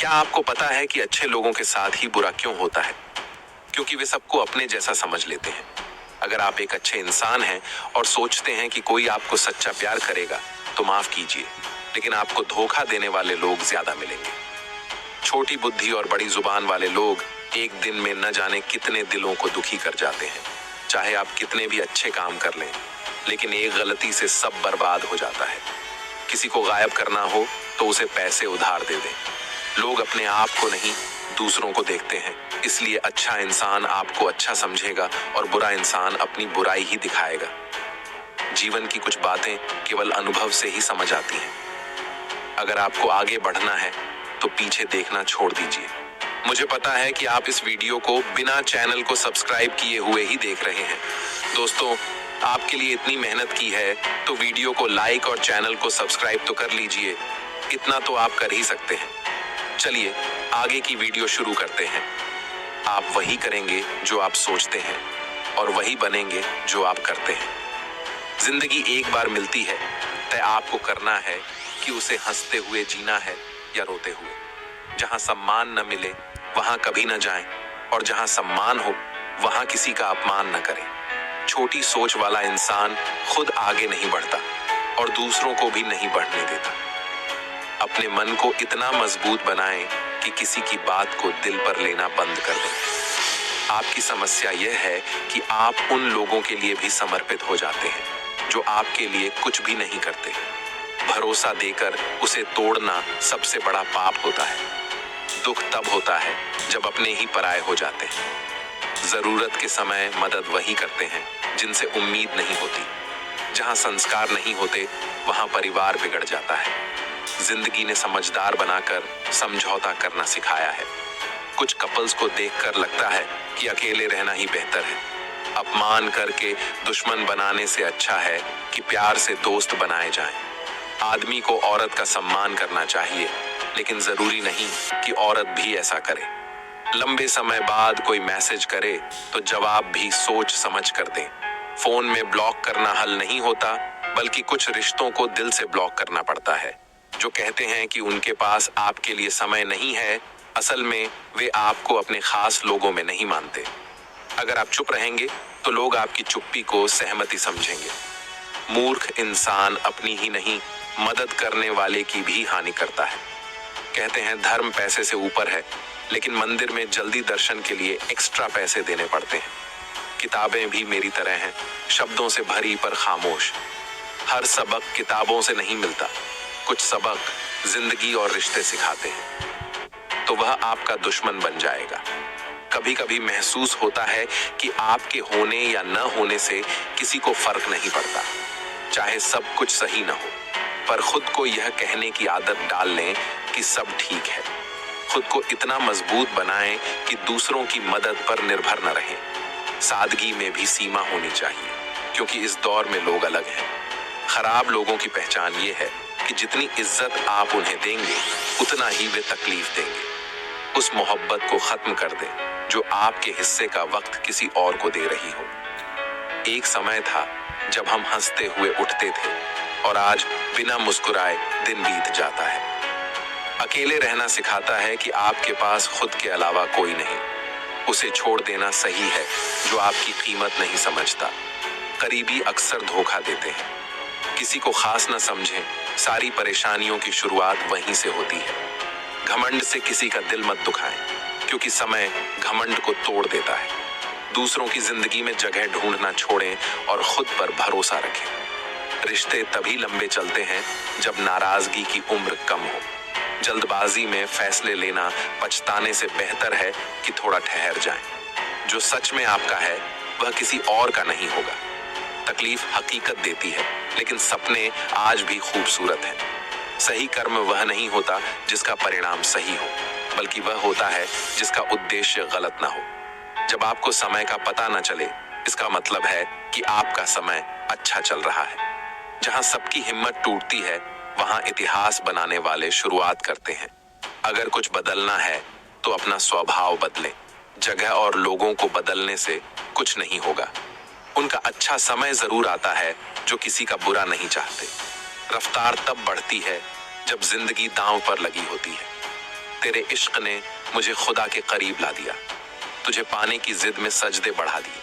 क्या आपको पता है कि अच्छे लोगों के साथ ही बुरा क्यों होता है? क्योंकि वे सबको अपने जैसा समझ लेते हैं। अगर आप एक अच्छे इंसान हैं और सोचते हैं कि कोई आपको सच्चा प्यार करेगा, तो माफ कीजिए, लेकिन आपको धोखा देने वाले लोग ज्यादा मिलेंगे। छोटी बुद्धि और बड़ी जुबान वाले लोग एक दिन में न जाने कितने दिलों को दुखी कर जाते हैं। चाहे आप कितने भी अच्छे काम कर लें, लेकिन एक गलती से सब बर्बाद हो जाता है। किसी को गायब करना हो तो उसे पैसे उधार दे दें। लोग अपने आप को नहीं, दूसरों को देखते हैं, इसलिए अच्छा इंसान आपको अच्छा समझेगा और बुरा इंसान अपनी बुराई ही दिखाएगा। जीवन की कुछ बातें केवल अनुभव से ही समझ आती हैं। अगर आपको आगे बढ़ना है तो पीछे देखना छोड़ दीजिए। मुझे पता है कि आप इस वीडियो को बिना चैनल को सब्सक्राइब किए हुए ही देख रहे हैं। दोस्तों, आपके लिए इतनी मेहनत की है तो वीडियो को लाइक और चैनल को सब्सक्राइब तो कर लीजिए। इतना तो आप कर ही सकते हैं। चलिए आगे की वीडियो शुरू करते हैं। आप वही करेंगे जो आप सोचते हैं और वही बनेंगे जो आप करते हैं। जिंदगी एक बार मिलती है, तय आपको करना है कि उसे हंसते हुए जीना है या रोते हुए। जहां सम्मान न मिले वहां कभी न जाएं, और जहां सम्मान हो वहां किसी का अपमान न करें। छोटी सोच वाला इंसान खुद आगे नहीं बढ़ता और दूसरों को भी नहीं बढ़ने देता। अपने मन को इतना मजबूत बनाएं कि किसी की बात को दिल पर लेना बंद कर दें। आपकी समस्या यह है कि आप उन लोगों के लिए भी समर्पित हो जाते हैं जो आपके लिए कुछ भी नहीं करते। भरोसा देकर उसे तोड़ना सबसे बड़ा पाप होता है। दुख तब होता है जब अपने ही पराये हो जाते हैं। जरूरत के समय मदद वही करते हैं जिनसे उम्मीद नहीं होती। जहां संस्कार नहीं होते वहां परिवार बिगड़ जाता है। जिंदगी ने समझदार बनाकर समझौता करना सिखाया है। कुछ कपल्स को देखकर लगता है कि अकेले रहना ही बेहतर है। अपमान करके दुश्मन बनाने से अच्छा है कि प्यार से दोस्त बनाए जाएं। आदमी को औरत का सम्मान करना चाहिए, लेकिन जरूरी नहीं कि औरत भी ऐसा करे। लंबे समय बाद कोई मैसेज करे तो जवाब भी सोच समझ कर दें। फोन में ब्लॉक करना हल नहीं होता, बल्कि कुछ रिश्तों को दिल से ब्लॉक करना पड़ता है। जो कहते हैं कि उनके पास आपके लिए समय नहीं है, असल में वे आपको अपने खास लोगों में नहीं मानते। अगर आप चुप रहेंगे तो लोग आपकी चुप्पी को सहमति समझेंगे। मूर्ख इंसान अपनी ही नहीं, मदद करने वाले की भी हानि करता है। कहते हैं धर्म पैसे से ऊपर है, लेकिन मंदिर में जल्दी दर्शन के लिए एक्स्ट्रा पैसे देने पड़ते हैं। किताबें भी मेरी तरह हैं, शब्दों से भरी पर खामोश। हर सबक किताबों से नहीं मिलता। कुछ सबक जिंदगी और रिश्ते सिखाते हैं, तो वह आपका दुश्मन बन जाएगा। कभी कभी महसूस होता है कि आपके होने या न होने से किसी को फर्क नहीं पड़ता, चाहे सब कुछ सही न हो। पर खुद को यह कहने की आदत डाल लें कि सब ठीक है। खुद को इतना मजबूत बनाएं कि दूसरों की मदद पर निर्भर न रहें। सादगी में भी सीमा होनी चाहिए, क्योंकि इस दौर में लोग अलग हैं। खराब लोगों की पहचान ये है कि जितनी इज्जत आप उन्हें देंगे, उतना ही वे तकलीफ देंगे। उस मोहब्बत को खत्म कर दें जो आपके हिस्से का वक्त किसी और को दे रही हो। एक समय था जब हम हंसते हुए उठते थे, और आज बिना मुस्कुराए दिन बीत जाता है। अकेले रहना सिखाता है कि आपके पास खुद के अलावा कोई नहीं। उसे छोड़ देना सही है जो आपकी कीमत नहीं समझता। करीबी अक्सर धोखा देते हैं। किसी को खास न समझें, सारी परेशानियों की शुरुआत वहीं से होती है। घमंड से किसी का दिल मत दुखाएं, क्योंकि समय घमंड को तोड़ देता है। दूसरों की जिंदगी में जगह ढूंढना छोड़ें और खुद पर भरोसा रखें। रिश्ते तभी लंबे चलते हैं जब नाराजगी की उम्र कम हो। जल्दबाजी में फैसले लेना पछताने से बेहतर है कि थोड़ा ठहर जाएं। जो सच में आपका है वह किसी और का नहीं होगा। तकलीफ हकीकत देती है, लेकिन सपने आज भी खूबसूरत हैं। सही कर्म वह नहीं होता जिसका परिणाम सही हो, बल्कि वह होता है जिसका उद्देश्य गलत ना हो। जब आपको समय का पता न चले, इसका मतलब है कि आपका समय अच्छा चल रहा है। जहां सबकी हिम्मत टूटती है, वहां इतिहास बनाने वाले शुरुआत करते हैं। अगर कुछ बदलना है तो अपना स्वभाव बदलें। जगह और लोगों को बदलने से कुछ नहीं होगा। उनका अच्छा समय जरूर आता है जो किसी का बुरा नहीं चाहते। रफ्तार तब बढ़ती है जब जिंदगी दांव पर लगी होती है। तेरे इश्क ने मुझे खुदा के करीब ला दिया, तुझे पाने की जिद में सजदे बढ़ा दिए।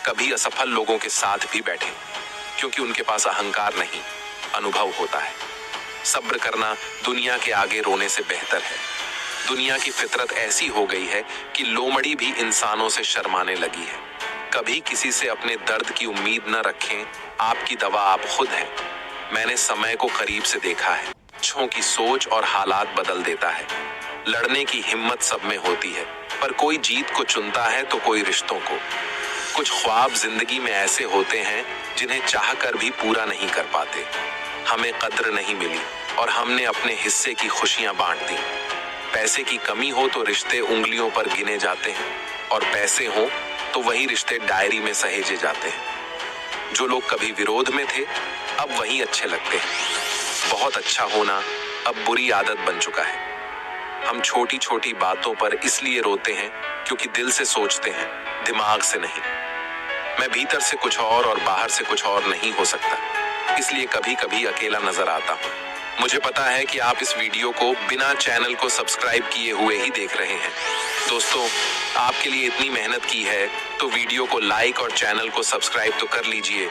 कभी असफल लोगों के साथ भी बैठे, क्योंकि उनके पास अहंकार नहीं, अनुभव होता है। सब्र करना दुनिया के आगे रोने से बेहतर है। दुनिया की फितरत ऐसी हो गई है कि लोमड़ी भी इंसानों से शर्माने लगी है। कभी किसी से अपने दर्द की उम्मीद न रखें, आपकी दवा आप खुद हैं। मैंने समय को करीब से देखा है, बच्चों की सोच और हालात बदल देता है। लड़ने की हिम्मत सब में होती है, पर कोई जीत को चुनता है तो कोई रिश्तों को। कुछ ख्वाब जिंदगी में ऐसे होते हैं जिन्हें चाहकर भी पूरा नहीं कर पाते। हमें कद्र नहीं मिली और हमने अपने हिस्से की खुशियां बांट दी। पैसे की कमी हो तो रिश्ते उंगलियों पर गिने जाते हैं, और पैसे हो तो वही रिश्ते डायरी में सहेजे जाते हैं। जो लोग कभी विरोध में थे, अब वही अच्छे लगते हैं। बहुत अच्छा होना अब बुरी आदत बन चुका है। हम छोटी छोटी बातों पर इसलिए रोते हैं क्योंकि दिल से सोचते हैं, दिमाग से नहीं। मैं भीतर से कुछ और बाहर से कुछ और नहीं हो सकता, इसलिए कभी कभी अकेला नजर आता हूँ। मुझे पता है कि आप इस वीडियो को बिना चैनल को सब्सक्राइब किए हुए ही देख रहे हैं। दोस्तों, आपके लिए इतनी मेहनत की है तो वीडियो को लाइक और चैनल को सब्सक्राइब तो कर लीजिए।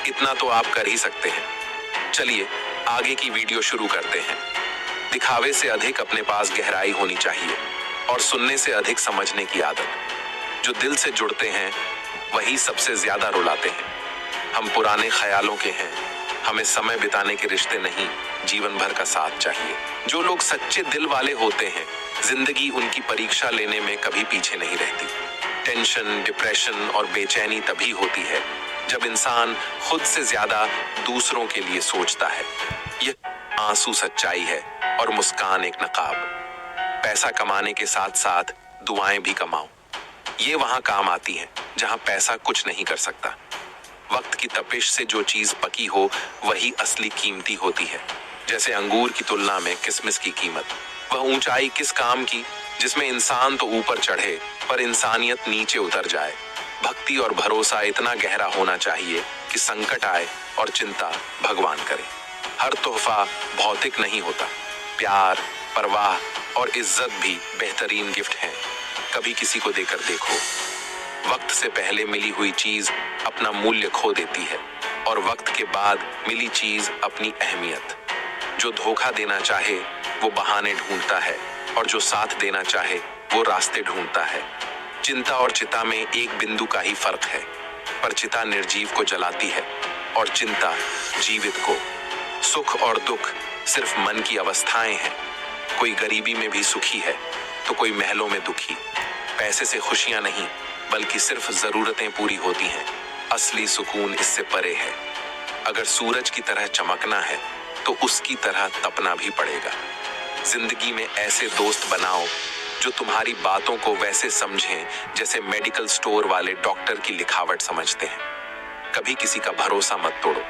इतना तो आप कर ही सकते हैं। चलिए आगे की वीडियो शुरू करते हैं। दिखावे से अधिक अपने पास गहराई होनी चाहिए, और सुनने से अधिक समझने की आदत। जो दिल से जुड़ते हैं वही सबसे ज्यादा रुलाते हैं। हम पुराने ख्यालों के हैं, हमें समय बिताने के रिश्ते नहीं, जीवन भर का साथ चाहिए। जो लोग सच्चे दिल वाले होते हैं, जिंदगी उनकी परीक्षा लेने में कभी पीछे नहीं रहती। टेंशन, डिप्रेशन और बेचैनी तभी होती है जब इंसान खुद से ज्यादा दूसरों के लिए सोचता है। यह आंसू सच्चाई है और मुस्कान एक नकाब। पैसा कमाने के साथ साथ दुआएं भी कमाओ। ये वहां काम आती है जहां पैसा कुछ नहीं कर सकता। वक्त की तपिश से जो चीज पकी हो वही असली कीमती होती है। जैसे अंगूर की तुलना में किसमिस की कीमत। वह ऊंचाई किस काम की जिसमें इंसान तो ऊपर चढ़े पर इंसानियत नीचे उतर जाए। भक्ति और भरोसा इतना गहरा होना चाहिए कि संकट आए और चिंता भगवान करे। हर तोहफा भौतिक नहीं होता। प्यार, परवाह और इज्जत भी बेहतरीन गिफ्ट हैं। कभी किसी को देकर देखो। वक्त से पहले मिली हुई चीज अपना मूल्य खो देती है, और वक्त के बाद मिली चीज अपनी अहमियत। जो धोखा देना चाहे वो बहाने ढूंढता है, और जो साथ देना चाहे वो रास्ते ढूंढता है। चिंता और चिता में एक बिंदु का ही फर्क है, पर चिता निर्जीव को जलाती है और चिंता जीवित को। सुख और दुख सिर्फ मन की अवस्थाएं हैं। कोई गरीबी में भी सुखी है तो कोई महलों में दुखी। पैसे से खुशियां नहीं बल्कि सिर्फ जरूरतें पूरी होती हैं। असली सुकून इससे परे है। अगर सूरज की तरह चमकना है तो उसकी तरह तपना भी पड़ेगा। जिंदगी में ऐसे दोस्त बनाओ जो तुम्हारी बातों को वैसे समझें जैसे मेडिकल स्टोर वाले डॉक्टर की लिखावट समझते हैं। कभी किसी का भरोसा मत तोड़ो।